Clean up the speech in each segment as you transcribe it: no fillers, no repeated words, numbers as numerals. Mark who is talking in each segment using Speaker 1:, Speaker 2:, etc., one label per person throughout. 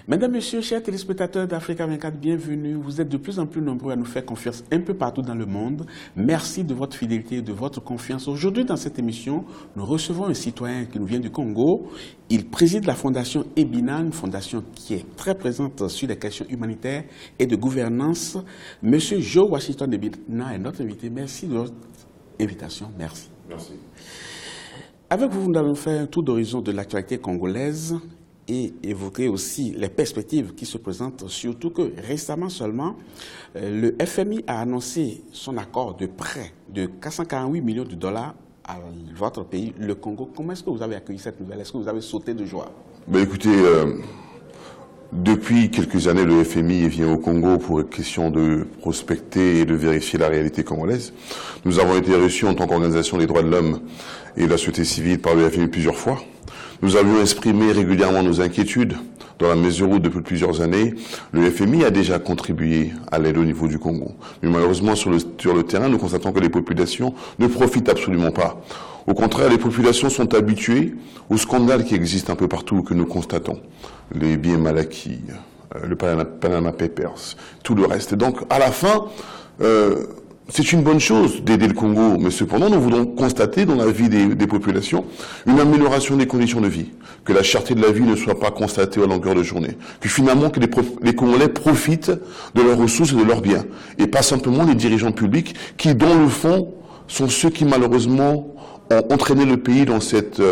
Speaker 1: Mesdames, Messieurs, chers téléspectateurs d'Africa 24, bienvenue. Vous êtes de plus en plus nombreux à nous faire confiance un peu partout dans le monde. Merci de votre fidélité et de votre confiance. Aujourd'hui, dans cette émission, nous recevons un citoyen qui nous vient du Congo. Il préside la fondation EBINA, une fondation qui est très présente sur les questions humanitaires et de gouvernance. Monsieur Joe Washington d'EBINA est notre invité. Merci de votre invitation. Merci.
Speaker 2: Merci.
Speaker 1: Avec vous, nous allons faire un tour d'horizon de l'actualité congolaise et évoquer aussi les perspectives qui se présentent, surtout que récemment seulement, le FMI a annoncé son accord de prêt de 448 millions de dollars à votre pays, le Congo. Comment est-ce que vous avez accueilli cette nouvelle? Est-ce que vous avez sauté de joie?
Speaker 2: Écoutez, depuis quelques années, le FMI vient au Congo pour une question de prospecter et de vérifier la réalité congolaise. Nous avons été reçus en tant qu'organisation des droits de l'homme et de la société civile par le FMI plusieurs fois. Nous avions exprimé régulièrement nos inquiétudes dans la mesure où, depuis plusieurs années, le FMI a déjà contribué à l'aide au niveau du Congo. Mais malheureusement, sur le terrain, nous constatons que les populations ne profitent absolument pas. Au contraire, les populations sont habituées aux scandales qui existent un peu partout, que nous constatons. Les biens mal acquis, le Panama Papers, tout le reste. Donc, à la fin, c'est une bonne chose d'aider le Congo, mais cependant, nous voulons constater dans la vie des populations une amélioration des conditions de vie, que la cherté de la vie ne soit pas constatée à longueur de journée, que finalement que les Congolais profitent de leurs ressources et de leurs biens, et pas simplement les dirigeants publics qui, dans le fond, sont ceux qui malheureusement ont entraîné le pays dans cette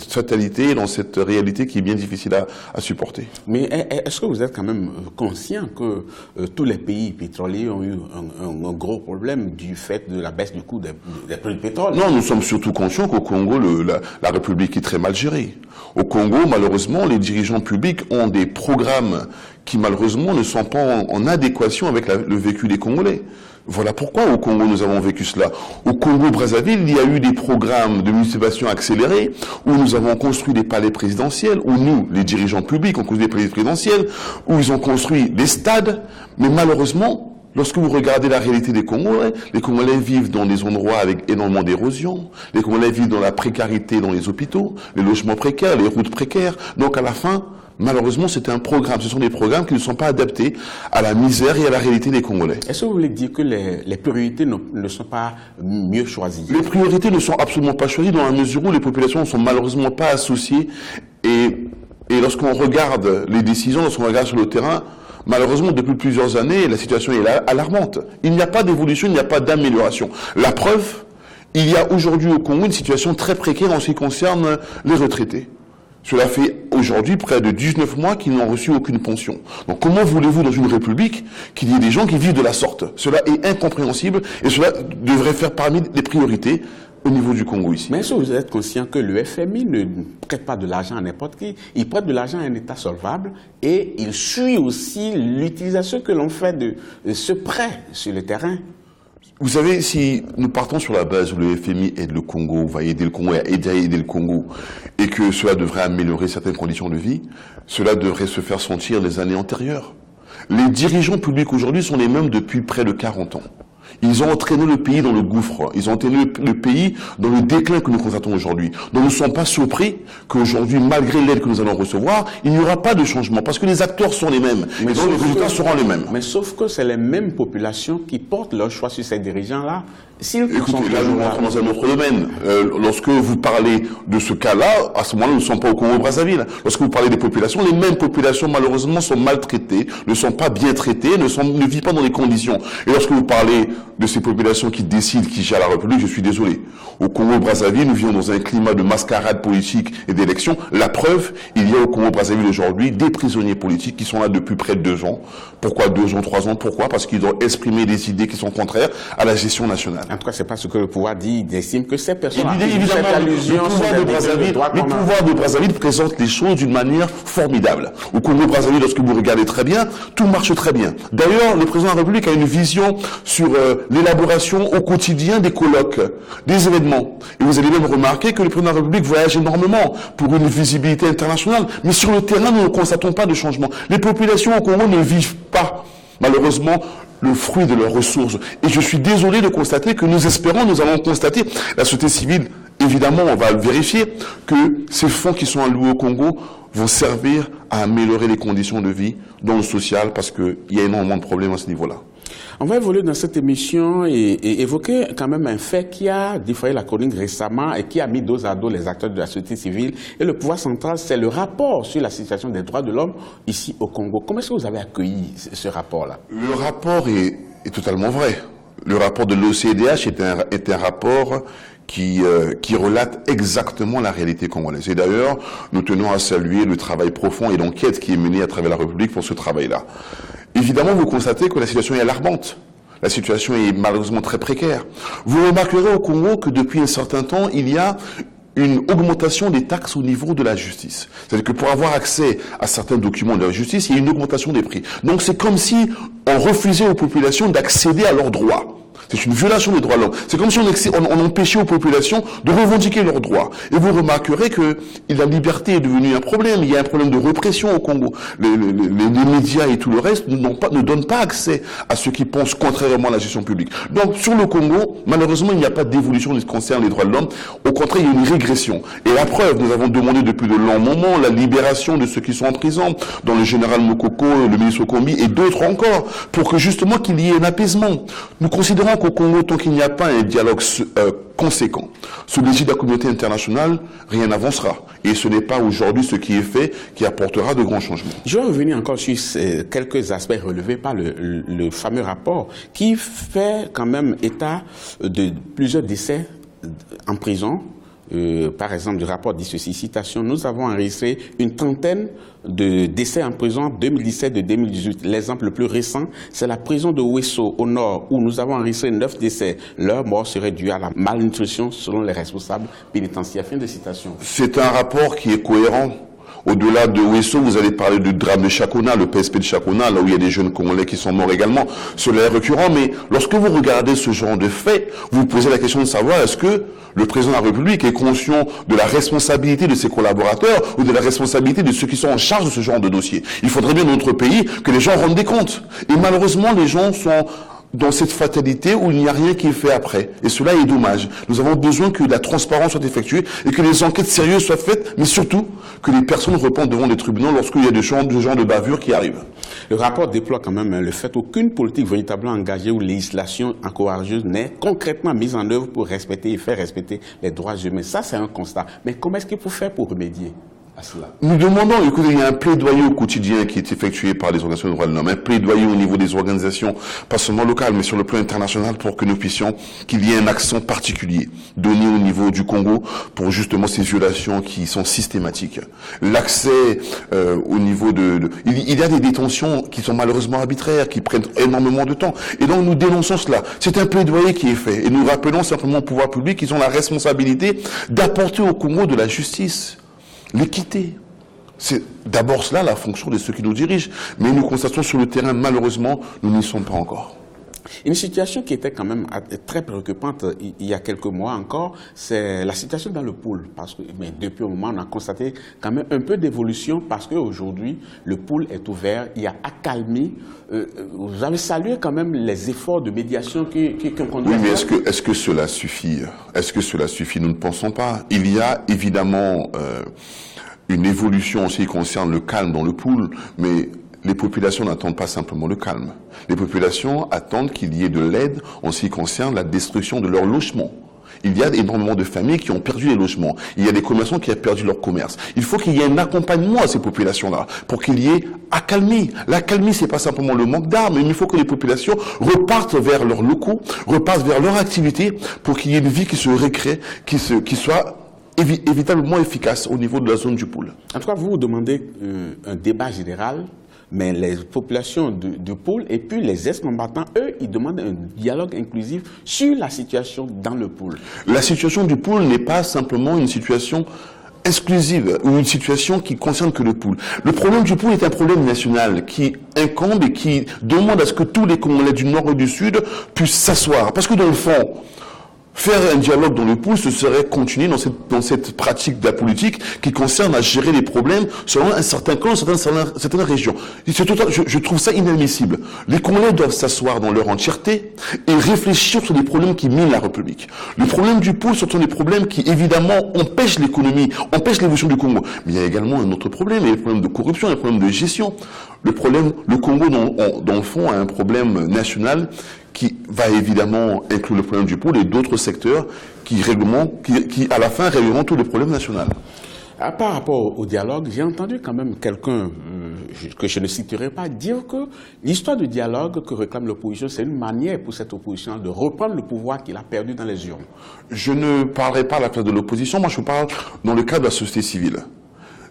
Speaker 2: fatalité, dans cette réalité qui est bien difficile à supporter.
Speaker 1: Mais est-ce que vous êtes quand même conscient que tous les pays pétroliers ont eu un gros problème du fait de la baisse du coût des prix du pétrole?
Speaker 2: Non, nous sommes surtout conscients qu'au Congo, la République est très mal gérée. Au Congo, malheureusement, les dirigeants publics ont des programmes qui, malheureusement, ne sont pas en adéquation avec le vécu des Congolais. Voilà pourquoi au Congo nous avons vécu cela. Au Congo-Brazzaville, il y a eu des programmes de municipalisation accélérés où nous avons construit des palais présidentiels, où nous, les dirigeants publics, ont construit des palais présidentiels, où ils ont construit des stades. Mais malheureusement, lorsque vous regardez la réalité des Congolais, les Congolais vivent dans des endroits avec énormément d'érosion. Les Congolais vivent dans la précarité dans les hôpitaux, les logements précaires, les routes précaires. Donc à la fin, malheureusement, c'est un programme. Ce sont des programmes qui ne sont pas adaptés à la misère et à la réalité des Congolais.
Speaker 1: Est-ce que vous voulez dire que les priorités ne sont pas mieux choisies?
Speaker 2: Les priorités ne sont absolument pas choisies dans la mesure où les populations ne sont malheureusement pas associées. Et lorsqu'on regarde les décisions, lorsqu'on regarde sur le terrain, malheureusement, depuis plusieurs années, la situation est alarmante. Il n'y a pas d'évolution, il n'y a pas d'amélioration. La preuve, il y a aujourd'hui au Congo une situation très précaire en ce qui concerne les retraités. Cela fait aujourd'hui près de 19 mois qu'ils n'ont reçu aucune pension. Donc comment voulez-vous dans une république qu'il y ait des gens qui vivent de la sorte? Cela est incompréhensible et cela devrait faire parmi les priorités au niveau du Congo ici.
Speaker 1: Mais est-ce que vous êtes conscient que le FMI ne prête pas de l'argent à n'importe qui? Il prête de l'argent à un État solvable et il suit aussi l'utilisation que l'on fait de ce prêt sur le terrain.
Speaker 2: Vous savez, si nous partons sur la base où le FMI aide le Congo, va aider le Congo et aider le Congo, et que cela devrait améliorer certaines conditions de vie, cela devrait se faire sentir les années antérieures. Les dirigeants publics aujourd'hui sont les mêmes depuis près de 40 ans. Ils ont entraîné le pays dans le gouffre. Ils ont entraîné le pays dans le déclin que nous constatons aujourd'hui. Donc nous ne sommes pas surpris qu'aujourd'hui, malgré l'aide que nous allons recevoir, il n'y aura pas de changement. Parce que les acteurs sont les mêmes. Mais donc les résultats seront les mêmes.
Speaker 1: Mais sauf que c'est les mêmes populations qui portent leur choix sur ces dirigeants-là.
Speaker 2: Écoutez, là, je rentre dans un autre domaine. Lorsque vous parlez de ce cas-là, à ce moment-là, nous ne sommes pas au Congo-Brazzaville. Lorsque vous parlez des populations, les mêmes populations, malheureusement, sont maltraitées, ne sont pas bien traitées, ne vivent pas dans les conditions. Et lorsque vous parlez de ces populations qui décident, qui gèrent la République, je suis désolé. Au Congo-Brazzaville, nous vivons dans un climat de mascarade politique et d'élection. La preuve, il y a au Congo-Brazzaville aujourd'hui des prisonniers politiques qui sont là depuis près de 2 ans. Pourquoi 2 ans, 3 ans? Pourquoi? Parce qu'ils ont exprimé des idées qui sont contraires à la gestion nationale.
Speaker 1: En tout cas, c'est pas ce que le pouvoir dit. Il estime que ces personnes,
Speaker 2: évidemment, le pouvoir de Brazzaville présente les choses d'une manière formidable. Au Congo-Brazzaville, lorsque vous regardez très bien, tout marche très bien. D'ailleurs, le président de la République a une vision sur l'élaboration au quotidien des colloques, des événements. Et vous allez même remarquer que le président de la République voyage énormément pour une visibilité internationale. Mais sur le terrain, nous ne constatons pas de changement. Les populations au Congo ne vivent pas, malheureusement, le fruit de leurs ressources. Et je suis désolé de constater que nous allons constater, la société civile, évidemment, on va vérifier que ces fonds qui sont alloués au Congo vont servir à améliorer les conditions de vie dans le social, parce qu'il y a énormément de problèmes à ce niveau-là.
Speaker 1: On va évoluer dans cette émission et évoquer quand même un fait qui a défrayé la chronique récemment et qui a mis dos à dos les acteurs de la société civile et le pouvoir central, c'est le rapport sur la situation des droits de l'homme ici au Congo. Comment est-ce que vous avez accueilli ce rapport-là?
Speaker 2: Le rapport est totalement vrai. Le rapport de l'OCDH est un rapport qui relate exactement la réalité congolaise. Et d'ailleurs, nous tenons à saluer le travail profond et l'enquête qui est menée à travers la République pour ce travail-là. Évidemment, vous constatez que la situation est alarmante. La situation est malheureusement très précaire. Vous remarquerez au Congo que depuis un certain temps, il y a une augmentation des taxes au niveau de la justice. C'est-à-dire que pour avoir accès à certains documents de la justice, il y a une augmentation des prix. Donc c'est comme si on refusait aux populations d'accéder à leurs droits. C'est une violation des droits de l'homme. C'est comme si on empêchait aux populations de revendiquer leurs droits. Et vous remarquerez que la liberté est devenue un problème. Il y a un problème de répression au Congo. Les médias et tout le reste ne donnent pas accès à ceux qui pensent contrairement à la gestion publique. Donc sur le Congo, malheureusement, il n'y a pas d'évolution en ce qui concerne les droits de l'homme. Au contraire, il y a une régression. Et la preuve, nous avons demandé depuis de longs moments la libération de ceux qui sont en prison, dont le général Mokoko, le ministre Okombi et d'autres encore, pour que justement qu'il y ait un apaisement. Nous considérons qu'au Congo, tant qu'il n'y a pas un dialogue conséquent sous l'égide de la communauté internationale, rien n'avancera. Et ce n'est pas aujourd'hui ce qui est fait qui apportera de grands changements.
Speaker 1: Je vais revenir encore sur quelques aspects relevés par le fameux rapport qui fait quand même état de plusieurs décès en prison. Par exemple, du rapport dit ceci, citation, nous avons enregistré une trentaine de décès en prison en 2017 et 2018. L'exemple le plus récent, c'est la prison de Wesso au nord, où nous avons enregistré 9 décès. Leur mort serait due à la malnutrition selon les responsables pénitentiaires. Fin de citation.
Speaker 2: C'est un rapport qui est cohérent. Au-delà de Wesso, vous allez parler du drame de Chakona, le PSP de Chakona, là où il y a des jeunes Congolais qui sont morts également. Cela est récurrent, mais lorsque vous regardez ce genre de faits, vous vous posez la question de savoir est-ce que le président de la République est conscient de la responsabilité de ses collaborateurs ou de la responsabilité de ceux qui sont en charge de ce genre de dossier. Il faudrait bien dans notre pays que les gens rendent des comptes. Et malheureusement, les gens sont dans cette fatalité où il n'y a rien qui est fait après. Et cela est dommage. Nous avons besoin que la transparence soit effectuée et que les enquêtes sérieuses soient faites, mais surtout que les personnes répondent devant les tribunaux lorsqu'il y a des genres de bavures qui arrivent.
Speaker 1: Le rapport déploie quand même le fait qu'aucune politique véritablement engagée ou législation encourageuse n'est concrètement mise en œuvre pour respecter et faire respecter les droits humains. Ça, c'est un constat. Mais comment est-ce qu'il faut faire pour remédier à cela? Nous
Speaker 2: demandons, écoutez, il y a un plaidoyer au quotidien qui est effectué par les organisations de droits de l'homme, un plaidoyer au niveau des organisations, pas seulement locales, mais sur le plan international, pour que nous puissions, qu'il y ait un accent particulier donné au niveau du Congo pour justement ces violations qui sont systématiques. L'accès au niveau il y a des détentions qui sont malheureusement arbitraires, qui prennent énormément de temps. Et donc nous dénonçons cela. C'est un plaidoyer qui est fait. Et nous rappelons simplement au pouvoir public qu'ils ont la responsabilité d'apporter au Congo de la justice. L'équité. C'est d'abord cela la fonction de ceux qui nous dirigent. Mais nous constatons sur le terrain, malheureusement, nous n'y sommes pas encore.
Speaker 1: Une situation qui était quand même très préoccupante il y a quelques mois encore, c'est la situation dans le pool. Parce que depuis un moment, on a constaté quand même un peu d'évolution parce qu'aujourd'hui, le pool est ouvert, il y a accalmie. Vous avez salué quand même les efforts de médiation qu'on doit faire.
Speaker 2: Oui, mais est-ce que cela suffit? Est-ce que cela suffit? Nous ne pensons pas. Il y a évidemment une évolution en ce qui concerne le calme dans le pool, mais les populations n'attendent pas simplement le calme. Les populations attendent qu'il y ait de l'aide en ce qui concerne la destruction de leur logement. Il y a énormément de familles qui ont perdu les logements. Il y a des commerçants qui ont perdu leur commerce. Il faut qu'il y ait un accompagnement à ces populations-là pour qu'il y ait accalmie. L'accalmie, c'est pas simplement le manque d'armes, mais il faut que les populations repartent vers leurs locaux, repartent vers leur activité pour qu'il y ait une vie qui se récrée, qui soit évitablement efficace au niveau de la zone du pôle.
Speaker 1: En tout cas, vous demandez un débat général, mais les populations du pôle et puis les ex-combattants, eux, ils demandent un dialogue inclusif sur la situation dans le pôle.
Speaker 2: La situation du pôle n'est pas simplement une situation exclusive ou une situation qui concerne que le pôle. Le problème du pôle est un problème national qui incombe et qui demande à ce que tous les Congolais du Nord et du Sud puissent s'asseoir. Parce que dans le fond, Faire un dialogue dans le pool, ce serait continuer dans cette pratique de la politique qui concerne à gérer les problèmes selon un certain clan, certaines régions. Je trouve ça inadmissible. Les Congolais doivent s'asseoir dans leur entièreté et réfléchir sur les problèmes qui minent la République. Le problème du pool, ce sont des problèmes qui, évidemment, empêchent l'économie, empêchent l'évolution du Congo. Mais il y a également un autre problème, il y a le problème de corruption, il y a le problème de gestion. Le Congo, dans le fond, a un problème national qui va évidemment inclure le problème du pool et d'autres secteurs qui à la fin régleront tous les problèmes nationaux.
Speaker 1: Par rapport au dialogue, j'ai entendu quand même quelqu'un, que je ne citerai pas, dire que l'histoire du dialogue que réclame l'opposition, c'est une manière pour cette opposition de reprendre le pouvoir qu'il a perdu dans les urnes.
Speaker 2: Je ne parlerai pas à la place de l'opposition, moi je parle dans le cadre de la société civile.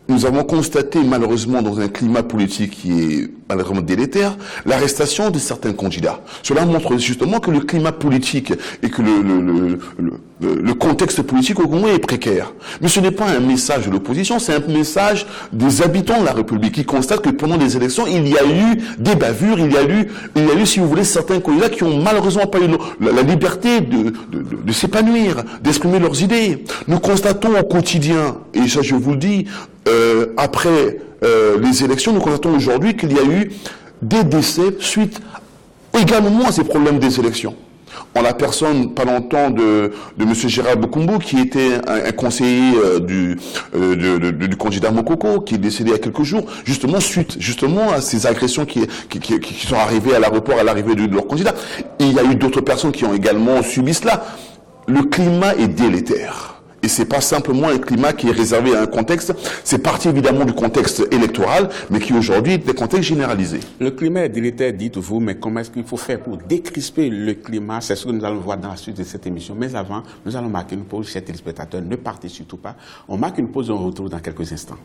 Speaker 2: Nous avons constaté malheureusement dans un climat politique qui est malheureusement délétère, l'arrestation de certains candidats. Cela montre justement que le climat politique et que le contexte politique au Congo est précaire. Mais ce n'est pas un message de l'opposition, c'est un message des habitants de la République qui constatent que pendant les élections, il y a eu des bavures, il y a eu, si vous voulez, certains candidats qui ont malheureusement pas eu la liberté de s'épanouir, d'exprimer leurs idées. Nous constatons au quotidien, et ça je vous le dis, après les élections, nous constatons aujourd'hui qu'il y a eu des décès suite également à ces problèmes des élections. En la personne, pas longtemps, de M. Gérard Bokumbu, qui était un conseiller du candidat Mokoko, qui est décédé il y a quelques jours, suite à ces agressions qui sont arrivées à l'aéroport à l'arrivée de leur candidat. Et il y a eu d'autres personnes qui ont également subi cela. Le climat est délétère. Et c'est pas simplement un climat qui est réservé à un contexte, c'est partie évidemment du contexte électoral, mais qui aujourd'hui est un contexte généralisé.
Speaker 1: Le climat est délétère, dites-vous, mais comment est-ce qu'il faut faire pour décrisper le climat? C'est ce que nous allons voir dans la suite de cette émission. Mais avant, nous allons marquer une pause, chers téléspectateurs, ne partez surtout pas. On marque une pause et on retrouve dans quelques instants.